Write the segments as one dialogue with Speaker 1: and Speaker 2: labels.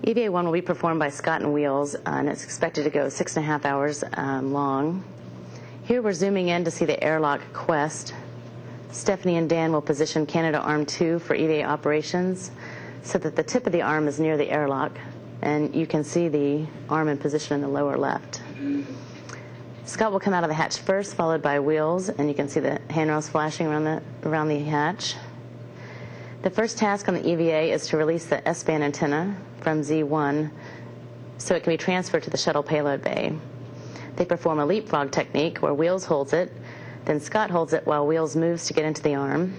Speaker 1: EVA-1 will be performed by Scott and Wheels, and it's expected to go 6.5 hours long. Here we're zooming in to see the airlock Quest. Stephanie and Dan will position Canadarm2 for EVA operations so that the tip of the arm is near the airlock, and you can see the arm in position in the lower left. Scott will come out of the hatch first, followed by Wheels, and you can see the handrails flashing around the hatch. The first task on the EVA is to release the S-band antenna from Z1 so it can be transferred to the shuttle payload bay. They perform a leapfrog technique where Wheels holds it, then Scott holds it while Wheels moves to get into the arm,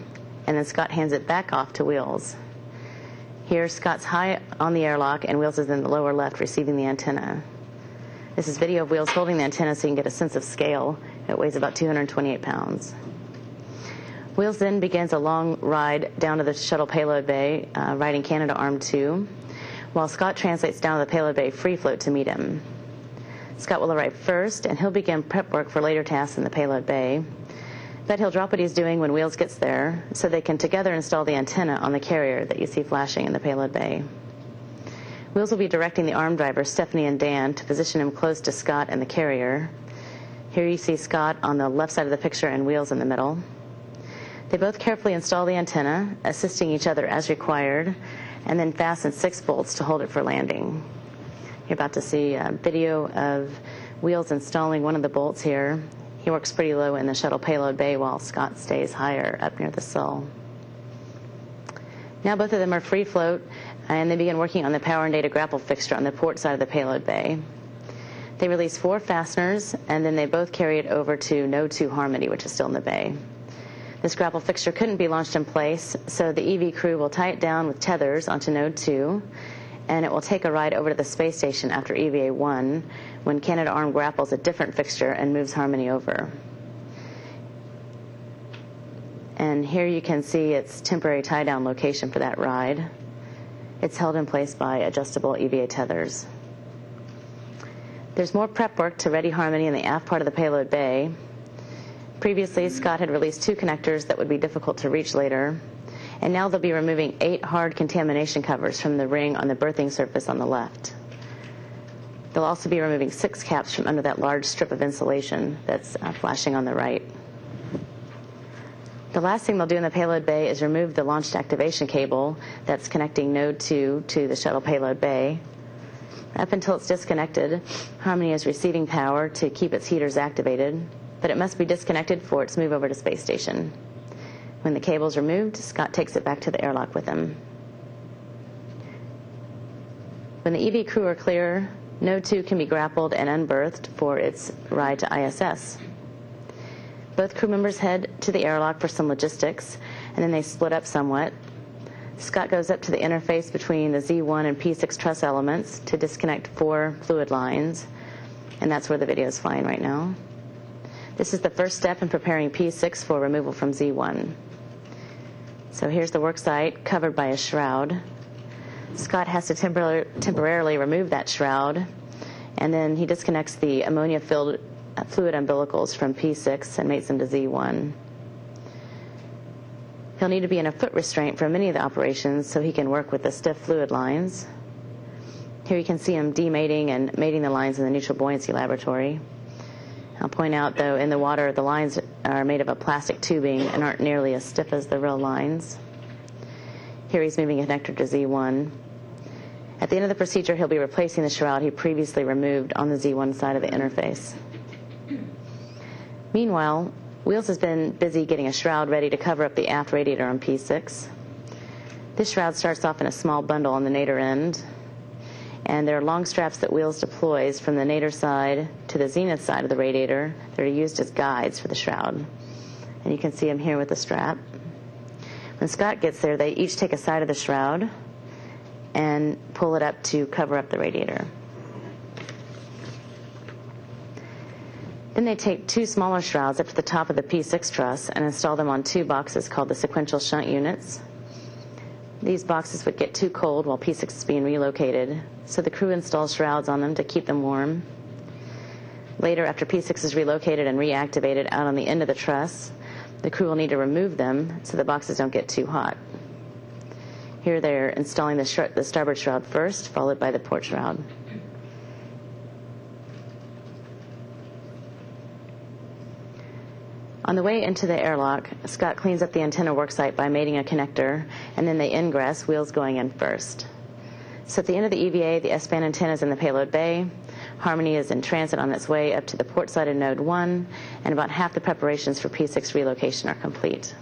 Speaker 1: and then Scott hands it back off to Wheels. Here, Scott's high on the airlock, and Wheels is in the lower left receiving the antenna. This is video of Wheels holding the antenna so you can get a sense of scale. It weighs about 228 pounds. Wheels then begins a long ride down to the shuttle payload bay, riding Canadarm2, while Scott translates down to the payload bay free float to meet him. Scott will arrive first, and he'll begin prep work for later tasks in the payload bay. But he'll drop what he's doing when Wheels gets there, so they can together install the antenna on the carrier that you see flashing in the payload bay. Wheels will be directing the arm driver, Stephanie and Dan, to position him close to Scott and the carrier. Here you see Scott on the left side of the picture and Wheels in the middle. They both carefully install the antenna, assisting each other as required, and then fasten 6 bolts to hold it for landing. You're about to see a video of Wheels installing one of the bolts here. He works pretty low in the shuttle payload bay while Scott stays higher up near the sill. Now both of them are free float, and they begin working on the power and data grapple fixture on the port side of the payload bay. They release 4 fasteners, and then they both carry it over to Node 2 Harmony, which is still in the bay. This grapple fixture couldn't be launched in place, so the EV crew will tie it down with tethers onto Node 2, and it will take a ride over to the space station after EVA-1 when Canadarm grapples a different fixture and moves Harmony over. And here you can see its temporary tie-down location for that ride. It's held in place by adjustable EVA tethers. There's more prep work to ready Harmony in the aft part of the payload bay. Previously, Scott had released 2 connectors that would be difficult to reach later, and now they'll be removing 8 hard contamination covers from the ring on the berthing surface on the left. They'll also be removing 6 caps from under that large strip of insulation that's flashing on the right. The last thing they'll do in the payload bay is remove the launched activation cable that's connecting Node 2 to the shuttle payload bay. Up until it's disconnected, Harmony is receiving power to keep its heaters activated, but it must be disconnected for its move over to space station. When the cable is removed, Scott takes it back to the airlock with him. When the EV crew are clear, Node 2 can be grappled and unberthed for its ride to ISS. Both crew members head to the airlock for some logistics, and then they split up somewhat. Scott goes up to the interface between the Z1 and P6 truss elements to disconnect 4 fluid lines, and that's where the video is flying right now. This is the first step in preparing P6 for removal from Z1. So here's the work site covered by a shroud. Scott has to temporarily remove that shroud, and then he disconnects the ammonia-filled fluid umbilicals from P6 and mates them to Z1. He'll need to be in a foot restraint for many of the operations so he can work with the stiff fluid lines. Here you can see him demating and mating the lines in the neutral buoyancy laboratory. I'll point out, though, in the water, the lines are made of a plastic tubing and aren't nearly as stiff as the real lines. Here he's moving a connector to Z1. At the end of the procedure, he'll be replacing the shroud he previously removed on the Z1 side of the interface. Meanwhile, Wheels has been busy getting a shroud ready to cover up the aft radiator on P6. This shroud starts off in a small bundle on the nadir end, and there are long straps that Wheels deploys from the nadir side to the zenith side of the radiator that are used as guides for the shroud. And you can see him here with the strap. When Scott gets there, they each take a side of the shroud and pull it up to cover up the radiator. Then they take 2 smaller shrouds up to the top of the P6 truss and install them on 2 boxes called the sequential shunt units. These boxes would get too cold while P6 is being relocated, so the crew installs shrouds on them to keep them warm. Later, after P6 is relocated and reactivated out on the end of the truss, the crew will need to remove them so the boxes don't get too hot. Here they're installing the starboard shroud first, followed by the port shroud. On the way into the airlock, Scott cleans up the antenna worksite by mating a connector, and then they ingress, wheels going in first. So at the end of the EVA, the S-band antenna is in the payload bay. Harmony is in transit on its way up to the port side of Node 1, and about half the preparations for P6 relocation are complete.